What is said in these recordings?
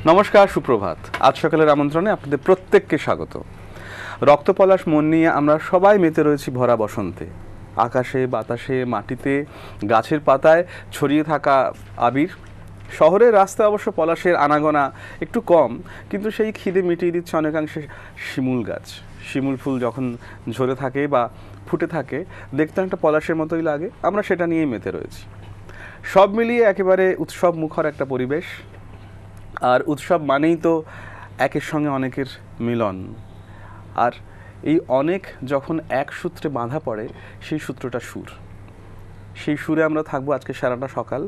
নমস্কার, সুপ্রভাত। আজ সকালের আমন্ত্রণে আপনাদের প্রত্যেককে স্বাগত। রক্তপলাশ মন নিয়ে আমরা সবাই মেতে রয়েছি ভরা বসন্তে। আকাশে, বাতাসে, মাটিতে, গাছের পাতায় ছড়িয়ে থাকা আবির। শহরের রাস্তায় অবশ্য পলাশের আনাগোনা একটু কম, কিন্তু সেই খিদে মিটিয়ে দিচ্ছে অনেকাংশে শিমুল গাছ। শিমুল ফুল যখন ঝরে থাকে বা ফুটে থাকে, দেখতে একটা পলাশের মতোই লাগে। আমরা সেটা নিয়েই মেতে রয়েছি। সব মিলিয়ে একেবারে উৎসব মুখর একটা পরিবেশ। আর উৎসব মানেই তো একের সঙ্গে অনেকের মিলন। আর এই অনেক যখন এক সূত্রে বাঁধা পড়ে, সেই সূত্রটা সুর। সেই সুরে আমরা থাকবো আজকে সারাটা সকাল।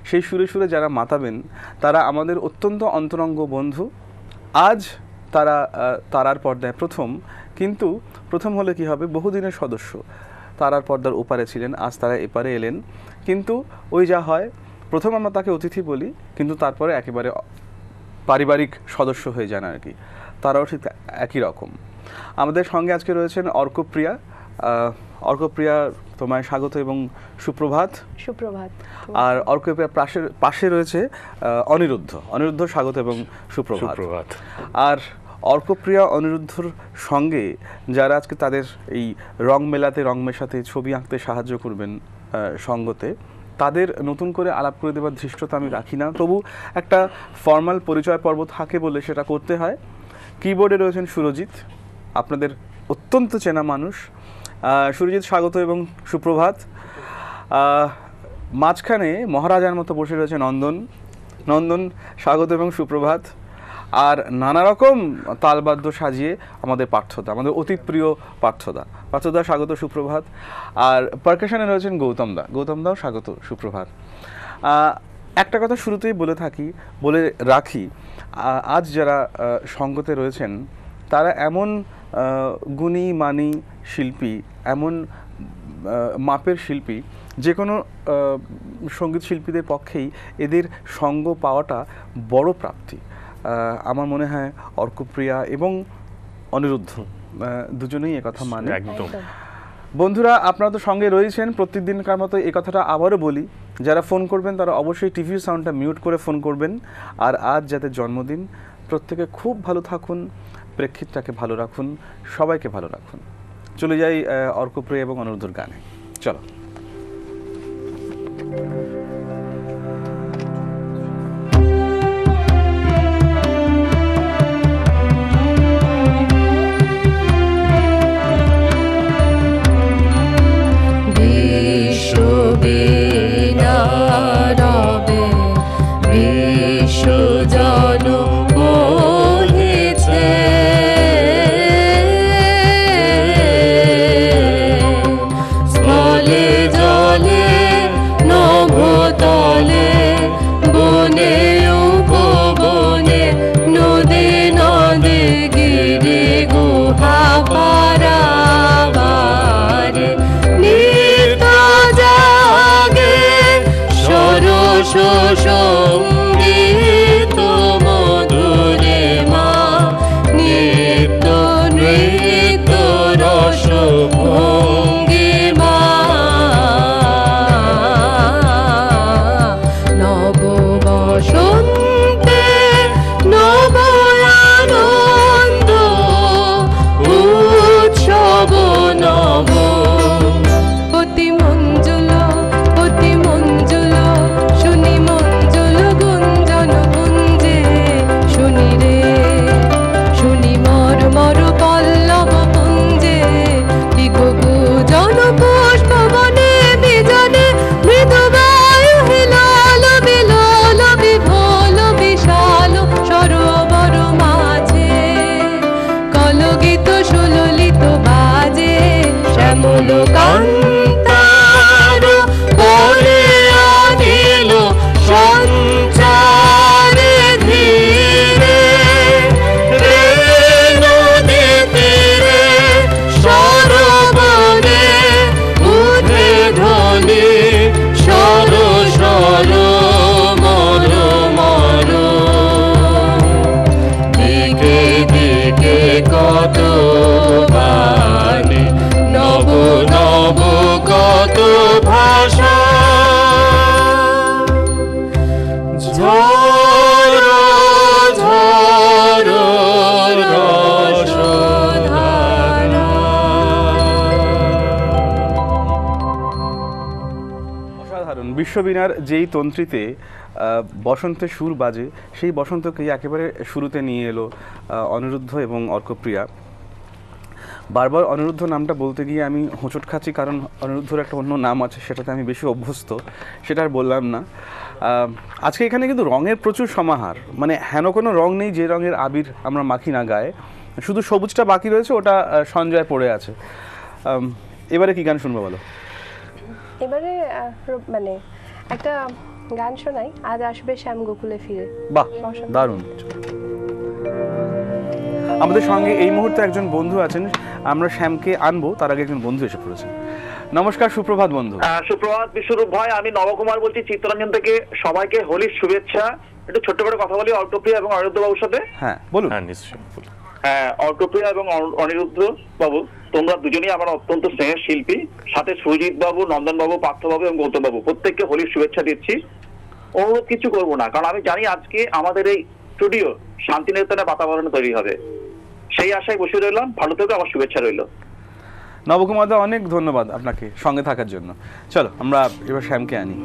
সেই সুরে সুরে যারা মাতাবেন তারা আমাদের অত্যন্ত অন্তরঙ্গ বন্ধু। আজ তারা তারার পর্দায় প্রথম, কিন্তু প্রথম হলে কি হবে, বহুদিনের সদস্য তারার পর্দার ওপারে ছিলেন, আজ তারা এপারে এলেন। কিন্তু ওই যা হয়, প্রথম আমরা তাকে অতিথি বলি, কিন্তু তারপরে একেবারে পারিবারিক সদস্য হয়ে যান আর কি। তারাও ঠিক একই রকম। আমাদের সঙ্গে আজকে রয়েছেন অর্কপ্রিয়া। অর্কপ্রিয়া, তোমায় স্বাগত এবং সুপ্রভাত। সুপ্রভাত। আর অর্কপ্রিয়ার পাশে রয়েছে অনিরুদ্ধ। অনিরুদ্ধ, স্বাগত এবং সুপ্রভাত। আর অর্কপ্রিয়া, অনিরুদ্ধর সঙ্গে যারা আজকে তাদের এই রং মেলাতে, রং মেশাতে, ছবি আঁকতে সাহায্য করবেন সঙ্গতে, তাদের নতুন করে আলাপ করে দেওয়ার ধৃষ্টতা আমি রাখি না। তবু একটা ফর্মাল পরিচয় পর্ব থাকে বলে সেটা করতে হয়। কিবোর্ডে রয়েছেন সুরজিৎ, আপনাদের অত্যন্ত চেনা মানুষ। সুরজিৎ, স্বাগত এবং সুপ্রভাত। মাঝখানে মহারাজার মতো বসে রয়েছে নন্দন। নন্দন, স্বাগত এবং সুপ্রভাত। আর নানা রকম তালবাদ্য সাজিয়ে আমাদের পার্থদা, আমাদের অতি প্রিয় পার্থদা। পার্থদা, স্বাগত, সুপ্রভাত। আর পারকাশনে রয়েছেন গৌতমদা। গৌতমদাও স্বাগত, সুপ্রভাত। একটা কথা শুরুতেই বলে রাখি, আজ যারা সঙ্গতে রয়েছেন তারা এমন গুণী মানী শিল্পী, এমন মাপের শিল্পী, যে কোনো সঙ্গীত শিল্পীদের পক্ষেই এদের সঙ্গ পাওয়াটা বড় প্রাপ্তি। আমার মনে হয় অর্কপ্রিয়া এবং অনিরুদ্ধ দুজনেই একথা মানে। বন্ধুরা, আপনারা তো সঙ্গে রয়েছেন প্রত্যেকদিনকার মতো। এই কথাটা আবারও বলি, যারা ফোন করবেন তারা অবশ্যই টিভির সাউন্ডটা মিউট করে ফোন করবেন। আর আজ যাদের জন্মদিন, প্রত্যেকে খুব ভালো থাকুন, প্রেক্ষিতটাকে ভালো রাখুন, সবাইকে ভালো রাখুন। চলে যাই অর্কপ্রিয়া এবং অনিরুদ্ধর গানে। চলো। অতি মঞ্জুল, শুনি মঞ্জুল গো। অসাধারণ। বিশ্ববীণার যেই তন্ত্রীতে বসন্তের সুর বাজে, সেই বসন্তকেই একেবারে শুরুতে নিয়ে এলো অনিরুদ্ধ এবং অর্কপ্রিয়া। বারবার অনিরুদ্ধ নামটা বলতে গিয়ে আমি হোঁচট খাচ্ছি, কারণ অনিরুদ্ধর একটা অন্য নাম আছে, সেটাতে আমি বেশি অভ্যস্ত, সেটা আর বললাম না। আজকে এখানে কিন্তু রঙের প্রচুর সমাহার, মানে হেন কোনো রং নেই যে রঙের আবির আমরা মাখি না গায়ে, শুধু সবুজটা বাকি রয়েছে, ওটা সঞ্জয় পড়ে আছে। এবারে কি গান শুনবো বলো? এবারে মানে একটা গান শোনাই, আজ আসবে শ্যাম গোকুলে ফিরে। বাহ, দারুণ। আমাদের সঙ্গে এই মুহূর্তে একজন বন্ধু আছেন, আমরা শ্যামকে আনবো, তার আগে একজন বন্ধু এসে পড়েছেন। নমস্কার, সুপ্রভাত বন্ধু। সুপ্রভাত বিশ্বরূপ ভাই, আমি নবকুমার বলছি চিত্তরঞ্জন থেকে। সবাইকে হোলির শুভেচ্ছা। একটু ছোট্ট করে কথা বলি অর্কপ্রিয়া এবং অনিরুদ্ধ বাবুর সাথে। হ্যাঁ বলুন। হ্যাঁ নিশ্চয়ই। হ্যাঁ, অর্কপ্রিয়া এবং অনিরুদ্ধ বাবু, তোমরা দুজনেই আমার অত্যন্ত স্নেহের শিল্পী। সাথে সুজিত বাবু, নন্দন বাবু, পার্থ বাবু এবং গৌতম বাবু, প্রত্যেককে হোলির শুভেচ্ছা দিচ্ছি। অনুরোধ কিছু করবো না, কারণ আমি জানি আজকে আমাদের এই স্টুডিও শান্তিনিকেতনের বাতাবরণে তৈরি হবে, সেই আশায় বসে রইলাম। ভালো থেকো, আমার শুভেচ্ছা রইল। নবকুমার দা, অনেক ধন্যবাদ আপনাকে সঙ্গে থাকার জন্য। চলো আমরা এবার শ্যামকে আনি।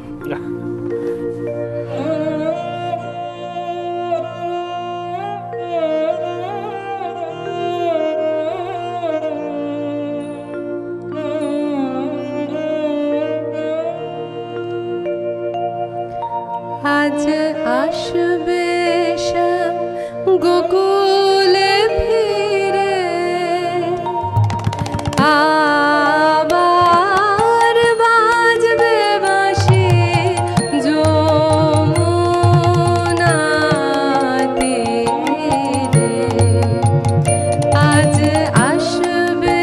আজ আসবে শ্যাম গোকুলে ফিরে, আবার বাজবে বাঁশি যমুনা তীরে। আজ আসবে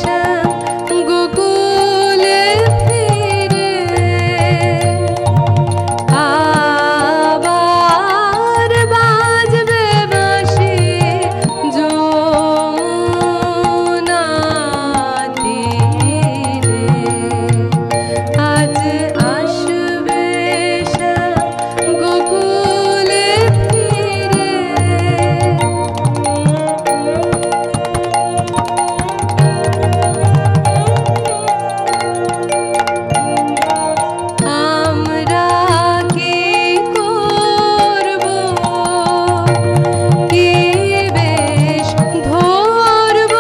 শ্যাম গোকুলে ফিরে, আবার বাজবে বাঁশি যমুনা তীরে। আজ আসবে শ্যাম গোকুলে ফিরে। আমরা কি করব, কি বেশ ধরব,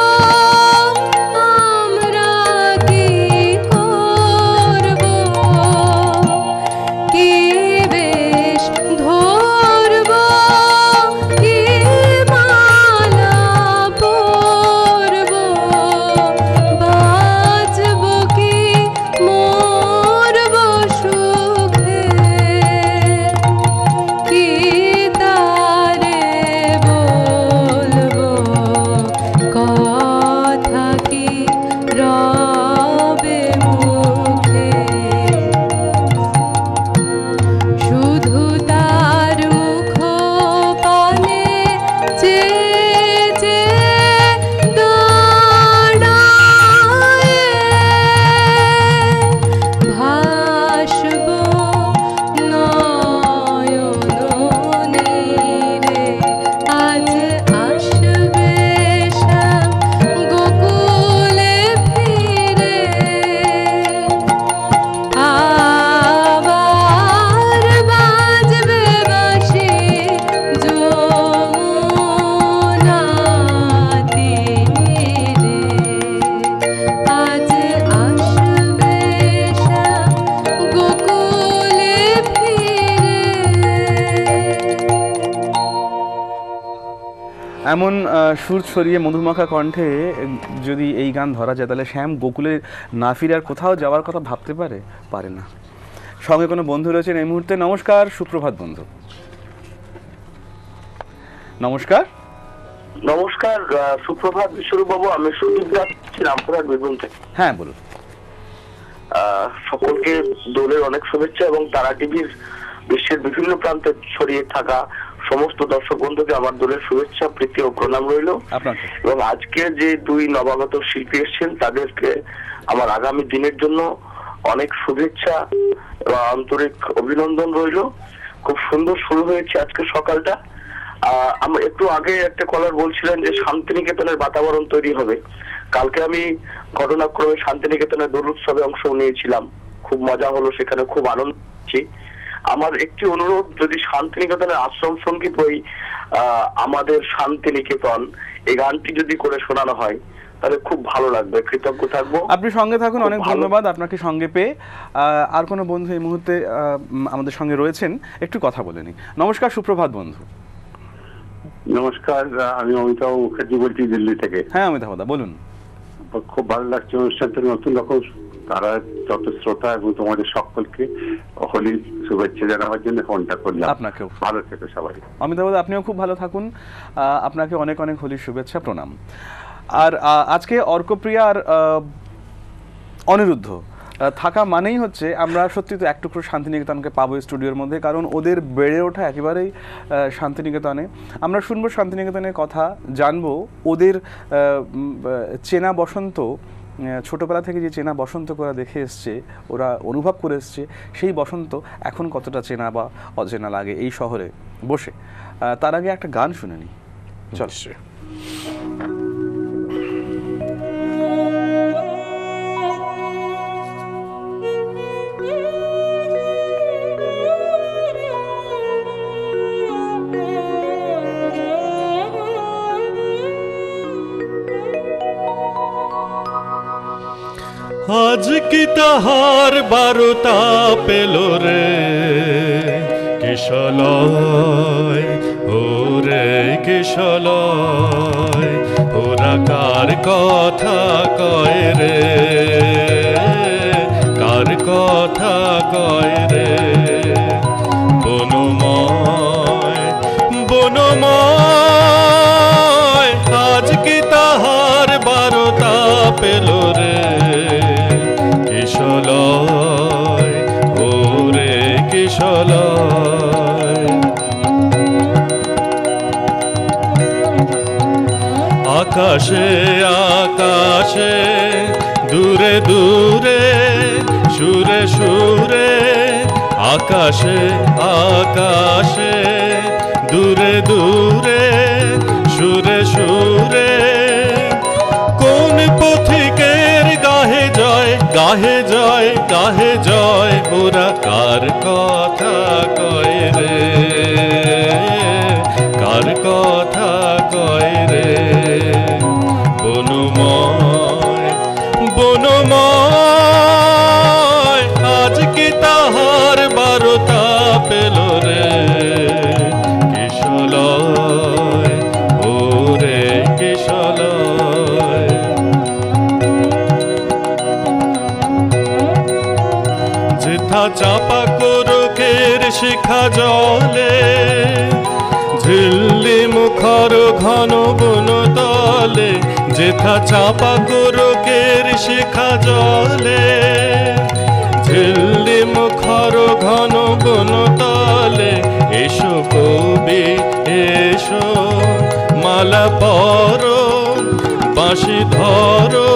আমরা কি করব, কি বেশ ধরব, কি মালা পরব, বাঁচব কি মরব সুখে, কি তারে বলবো, কথা কি রবে মুখে। শুধু তার মুখ পানে চেয়ে চেয়ে দাঁড়ায়ে, ভাসব নয়ন নীরে। আজ আসবে শ্যাম গোকুলে ফিরে, আবার বাজবে বাঁশি যমুনা তীরে। আজ আসবে শ্যাম গোকুলে ফিরে। এমন সুর ছড়িয়ে মধুমাখা কণ্ঠে যদি এই গান ধরা যায়, তাহলে শ্যাম গোকুলে না ফিরে আর কোথাও যাওয়ার কথা ভাবতে পারে? পারে না। সঙ্গে কোনো বন্ধু রয়েছেন এই মুহূর্তে। নমস্কার, সুপ্রভাত বন্ধু। নমস্কার। নমস্কার, সুপ্রভাত বিশ্বরূপ বাবু, আমি সুদীপ যাচ্ছি রামপুরহাট বীরভূম থেকে। হ্যাঁ বলুন। সকলকে দোলের অনেক শুভেচ্ছা এবং তারা টিভির বিশ্বের বিভিন্ন প্রান্তে ছড়িয়ে থাকা সমস্ত দর্শক বন্ধুকে আমার দোলের শুভেচ্ছা, প্রীতি ও প্রণাম রইল। আপনাকে। এবং আজকে যে দুই নবাগত শিল্পী এসেছেন তাদেরকে আমার আগামী দিনের জন্য অনেক শুভেচ্ছা এবং আন্তরিক অভিনন্দন রইল। খুব সুন্দর শুরু হয়েছে আজকে সকালটা। আমরা একটু আগে একটা কলার বলছিলেন যে শান্তিনিকেতনের বাতাবরণ তৈরি হবে। কালকে আমি ঘটনাক্রমে শান্তিনিকেতনের দোল উৎসবে অংশ নিয়েছিলাম, খুব মজা হলো, সেখানে খুব আনন্দ পাচ্ছি। আমার একটি অনুরোধ, যদি শান্তিনিকেতনের আশ্রম সঙ্গীত বই আমাদের শান্তিনিকেতন এই গানটি যদি করে শোনানো হয় তাহলে খুব ভালো লাগবে, কৃতজ্ঞ থাকবো। আপনি সঙ্গে থাকুন, অনেক ধন্যবাদ আপনাকে সঙ্গে পেয়ে। আর কোনো বন্ধু এই মুহূর্তে আমাদের সঙ্গে রয়েছেন, একটু কথা বলে নি। নমস্কার, সুপ্রভাত বন্ধু। নমস্কার, আমি অমিতাভ মুখার্জি বলছি দিল্লি থেকে। হ্যাঁ অমিতাভ দা বলুন। খুব ভালো লাগছে অনুষ্ঠানটা, নতুন রকম। তারা যত শ্রোতা এবং তোমাদের সকলকে হোলির শুভেচ্ছা জানাবার জন্য ফোনটা করলাম। আপনাকেও ভালো থেকো সবাই। অমিতাভ দা আপনিও খুব ভালো থাকুন, আপনাকে অনেক অনেক হোলির শুভেচ্ছা, প্রণাম। আর আজকে অর্কপ্রিয়া আর অনিরুদ্ধ থাকা মানেই হচ্ছে আমরা সত্যি তো এক টুকরো শান্তিনিকেতনকে পাবো স্টুডিওর মধ্যে, কারণ ওদের বেড়ে ওঠা একেবারেই শান্তিনিকেতনে। আমরা শুনবো শান্তিনিকেতনের কথা, জানবো ওদের চেনা বসন্ত, ছোটবেলা থেকে যে চেনা বসন্ত ওরা দেখে এসছে, ওরা অনুভব করে এসছে, সেই বসন্ত এখন কতটা চেনা বা অচেনা লাগে এই শহরে বসে। তার আগে একটা গান শুনে নিই, চলছে। আজ কি তাহার বারোটা পেল রে কিশলয়, ওরে কিশলয়, ওরা কার কথা কয় রে, কার কথা কয় রে। বনময় বনময়, আজ কি তাহার বারোটা পেল রে কিশলয়, ওরে কিশলয়। আকাশে আকাশে দূরে দূরে সুরে সুরে, আকাশে আকাশে দূরে দূরে সুরে সুরে, কোন পথিকের গাহে জয় গাহে জয় গাহে জয়, ওরা কার কথা কয় রে, কার কথা কয় রে। বনময় বনময়, আজ কি তাহার বারোটা পেল রে কিশলয়, ওরে কিশলয়। যেথা চাপা কোরকের শিখা জলে, ঝিল্লি মুখর ঘন বন তলে, যেথা চাপা কোরকের শিখা জলে, ঝিল্লি মুখর ঘন বন তলে। এসো কবি এসো, মালা পরো বাঁশি ধরো,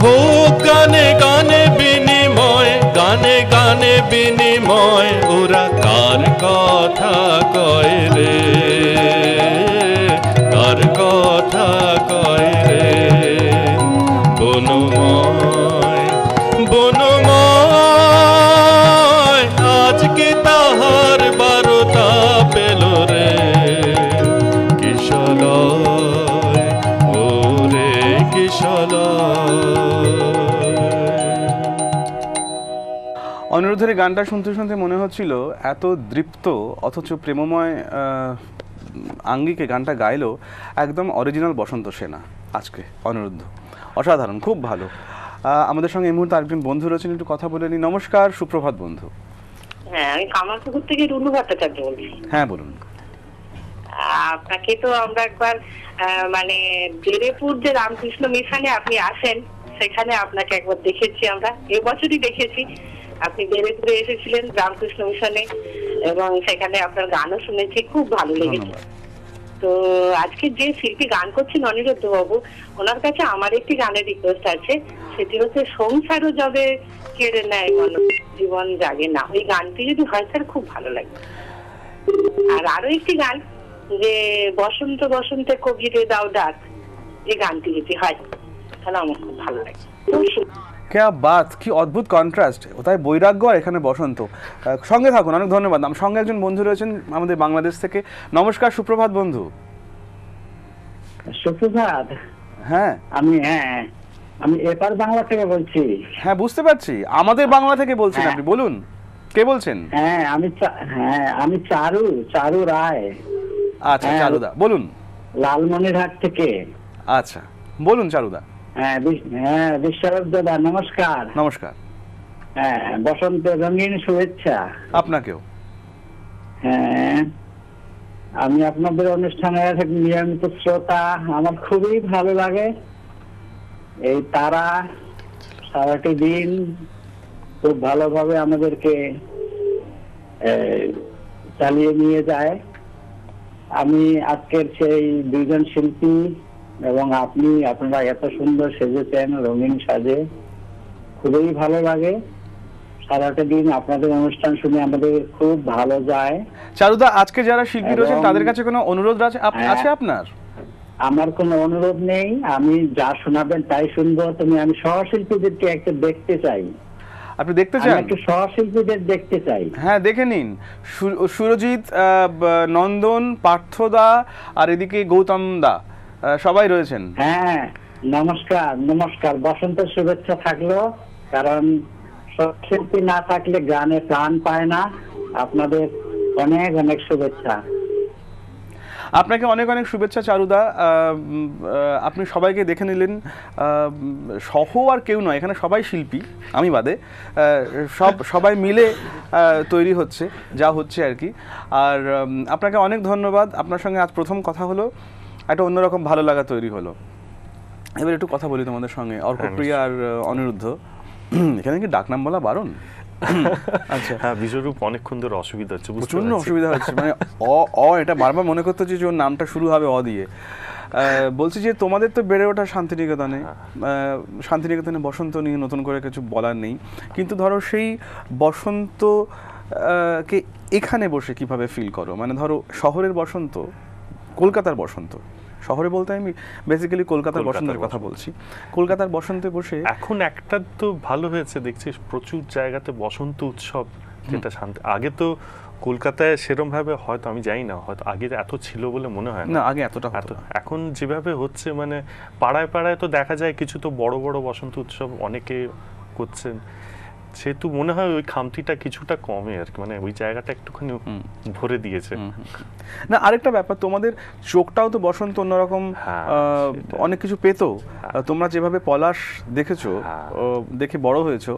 হোক গানে গানে বিনিময়, গানে গানে বিনিময়, ওরা কার কথা কয় রে, কার কথা কয় রে। বনময় বনময়, আজ কি তাহার বারোটা পেল রে কিশলয়, ওরে কিশলয়। অনিরুদ্ধের গানটা শুনতে শুনতে মনে হচ্ছিল এত দৃপ্ত অথচ প্রেমময় আঙ্গিকে গানটা গাইলো একদম অরিজিনাল বসন্ত সেনা। আজকে অনিরুদ্ধ অসাধারণ, খুব ভালো। আমাদের সঙ্গে এই মুহূর্তে আরেকজন বন্ধু রয়েছেন, একটু কথা বলে নি। নমস্কার, সুপ্রভাত বন্ধু। হ্যাঁ, আমি কামারপুকুর থেকে রুনু ভট্টাচার্য বলছি। হ্যাঁ বলুন। আপনাকে তো আমরা একবার মানে বেরেপুর যে রামকৃষ্ণ মিশনে আপনি আসেন, সেখানে আপনাকে একবার দেখেছি আমরা, এবছরই দেখেছি। আপনি বেরেপুরে এসেছিলেন রামকৃষ্ণ মিশনে, এবং সেখানে আপনার গানও শুনেছি, খুব ভালো লেগেছে। তো আজকে যে শিল্পী গান করছেন অনিরুদ্ধ বাবু, ওনার কাছে আমার একটি গানের রিকোয়েস্ট আছে, সেটি হচ্ছে সংসারও যবে কেড়ে নেয় মন জীবন জাগে না। ওই গানটি যদি হয় স্যার খুব ভালো লাগবে। আর আরো একটি গান, যে বসন্ত বসন্তে কবিরে দাও ডাক, এই গানটি যদি হয় তাহলে আমার খুব ভালো লাগে। ক্যা বাত, কি অদ্ভুত কন্ট্রাস্ট, কোথায় বৈরাগ্য আর এখানে বসন্ত। সঙ্গে থাকুন, অনেক ধন্যবাদ। আমার সঙ্গে একজন বন্ধু রয়েছেন আমাদের বাংলাদেশ থেকে। নমস্কার, সুপ্রভাত বন্ধু। সুপ্রভাত। হ্যাঁ আমি এপার বাংলা থেকে বলছি। হ্যাঁ, বুঝতে পারছি, আমাদের বাংলা থেকে বলছেন আপনি, বলুন কে বলছেন? আমি চারু রায়। আচ্ছা চারুদা, বলুন। লালমনিরহাট থেকে। আচ্ছা বলুন চারুদা। হ্যাঁ বিশ্বরূপ দাদা, নমস্কার। নমস্কার। হ্যাঁ, বসন্তের রঙিন শুভেচ্ছা আপনাকেও। হ্যাঁ, আমি আপনাদের অনুষ্ঠানের নিয়মিত শ্রোতা। আমার খুবই ভালো লাগে এই তারা সারাটি দিন খুব ভালোভাবে আমাদেরকে চালিয়ে নিয়ে যায়। আমি আজকের সেই দুইজন শিল্পী এবং আপনারা এত সুন্দর সেজেছেন, রঙিন সাজে, খুবই ভালো লাগে। সারাটা দিন আপনাদের অনুষ্ঠান শুনে আমাদের খুব ভালো যায়। চারুদা, আজকে যারা শিল্পী রয়েছেন তাদের কাছে কোনো অনুরোধ আছে আপনার? আমার কোনো অনুরোধ নেই, আমি যা শোনাবেন তাই শুনবো। আমি সহশিল্পীদেরকে একটু দেখতে চাই। আপনি দেখতে চান? একটু সহশিল্পীদের দেখতে চাই। হ্যাঁ, দেখে নিন। সুরজিৎ, নন্দন, পার্থদা আর এদিকে গৌতম দা সবাই রয়েছেন। হ্যাঁ, নমস্কার। বসন্তের শুভেচ্ছা থাকলো, কারণ শিল্পী না থাকলে গানে প্রাণ পায় না। আপনাদের অনেক অনেক শুভেচ্ছা। আপনাকে অনেক অনেক শুভেচ্ছা চারুদা। আপনি সবাইকে দেখে নিলেন। সহ আর কেউ নয়, এখানে সবাই শিল্পী, আমি বাদে সবাই মিলে তৈরি হচ্ছে, যা হচ্ছে আর কি। আর আপনাকে অনেক ধন্যবাদ। আপনার সঙ্গে আজ প্রথম কথা হলো, একটা অন্যরকম ভালো লাগা তৈরি হলো। এবার একটু কথা বলি তোমাদের সঙ্গে। অর্কপ্রিয়া আর অনিরুদ্ধ, এখানে কি ডাকনাম বলা বারণ? আচ্ছা, হ্যাঁ, বিশ্বরূপ অনেকক্ষণ ধরে অসুবিধা হচ্ছে, প্রচন্ড অসুবিধা হচ্ছে। মানে এটা বারবার মনে করতে হচ্ছে যে ওর নামটা শুরু হবে দিয়ে। বলছি যে তোমাদের তো বেড়ে ওঠা শান্তিনিকেতনে। শান্তিনিকেতনে বসন্ত নিয়ে নতুন করে কিছু বলার নেই, কিন্তু ধরো সেই বসন্ত কে এখানে বসে কিভাবে ফিল করো? মানে ধরো শহরের বসন্ত, কলকাতার বসন্ত, শহরে বলতে আমি বেসিক্যালি কলকাতার বসন্তের কথা বলছি। কলকাতার বসন্তে বসে এখন একটা তো ভালো হয়েছে দেখছি, প্রচুর জায়গাতে বসন্ত উৎসব, যেটা শান্তি। আগে তো কলকাতায় সেরকম ভাবে হয়তো আমি জানি না, হয়তো আগে এত ছিল বলে মনে হয় না, আগে এতটা হতো। এখন যেভাবে হচ্ছে, মানে পাড়ায় পাড়ায় তো দেখা যায় কিছু তো বড় বড় বসন্ত উৎসব অনেকে করছেন, সেহেতু মনে হয় ওই খামতিটা কিছুটা কমে আর কি, মানে ওই জায়গাটা একটুখানি ভরে দিয়েছে। না, আরেকটা ব্যাপার, তোমাদের চোখটাও তো বসন্ত অন্যরকম অনেক কিছু পেতো। তোমরা যেভাবে পলাশ দেখেছো, দেখে বড় হয়েছো,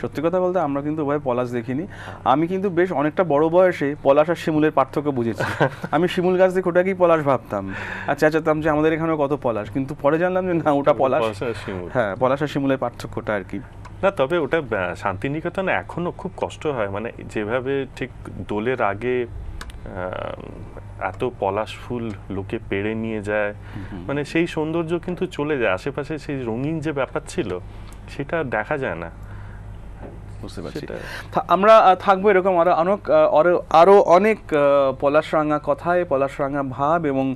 সত্যি কথা বলতে আমরা কিন্তু উভয় পলাশ দেখিনি। আমি কিন্তু বেশ অনেকটা বড় বয়সে পলাশ আর শিমুলের পার্থক্য বুঝেছি। আমি শিমুল গাছ দেখে ওটাকেই পলাশ ভাবতাম আর চেঁচাতাম যে আমাদের এখানে কত পলাশ, কিন্তু পরে জানলাম যে না, ওটা পলাশ। হ্যাঁ, পলাশ আর শিমুলের পার্থক্যটা আর কি। না, তবে ওটা শান্তিনিকেতনে এখনো খুব কষ্ট হয়, মানে যেভাবে ঠিক দোলের আগে এত পলাশ ফুল লোকে পেড়ে নিয়ে যায়, মানে সেই সৌন্দর্য কিন্তু চলে যায়, আশেপাশে সেই রঙিন যে ব্যাপার ছিল সেটা দেখা যায় না। বুঝতে পারছি। আমরা থাকবো এরকম আরো অনেক পলাশরাঙা কথায়, পলাশরাঙা ভাব এবং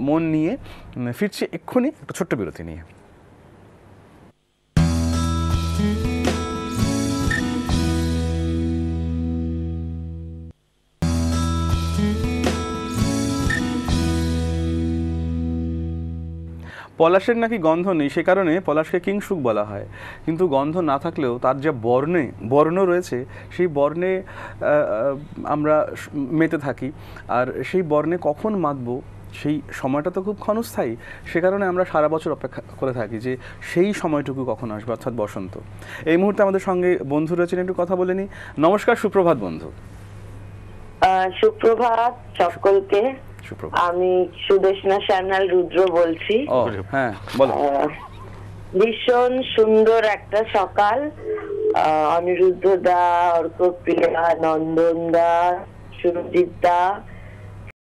মন নিয়ে। ফিরছি এক্ষুনি একটা ছোট্ট বিরতি নিয়ে। পলাশের নাকি গন্ধ নেই, সে কারণে পলাশকে কিংশুক বলা হয়। কিন্তু গন্ধ না থাকলেও তার যে বর্ণ রয়েছে, সেই বর্ণে আমরা মেতে থাকি। আর সেই বর্ণে কখন মাতবো সেই সময়টা তো খুব ক্ষণস্থায়ী, সে কারণে আমরা সারা বছর অপেক্ষা করে থাকি যে সেই সময়টুকু কখন আসবে, অর্থাৎ বসন্ত। এই মুহূর্তে আমাদের সঙ্গে বন্ধু রয়েছেন, একটু কথা বলে নিই। নমস্কার, সুপ্রভাত বন্ধু। সুপ্রভাত সকলকে। আমি সুদেশনা শ্যামল রুদ্র বলছি। হ্যাঁ, বলো। ভীষণ সুন্দর একটা সকাল। অনিরুদ্ধ দা, অর্কপ্রিয়া, নন্দন দা, সুরজিৎ দা,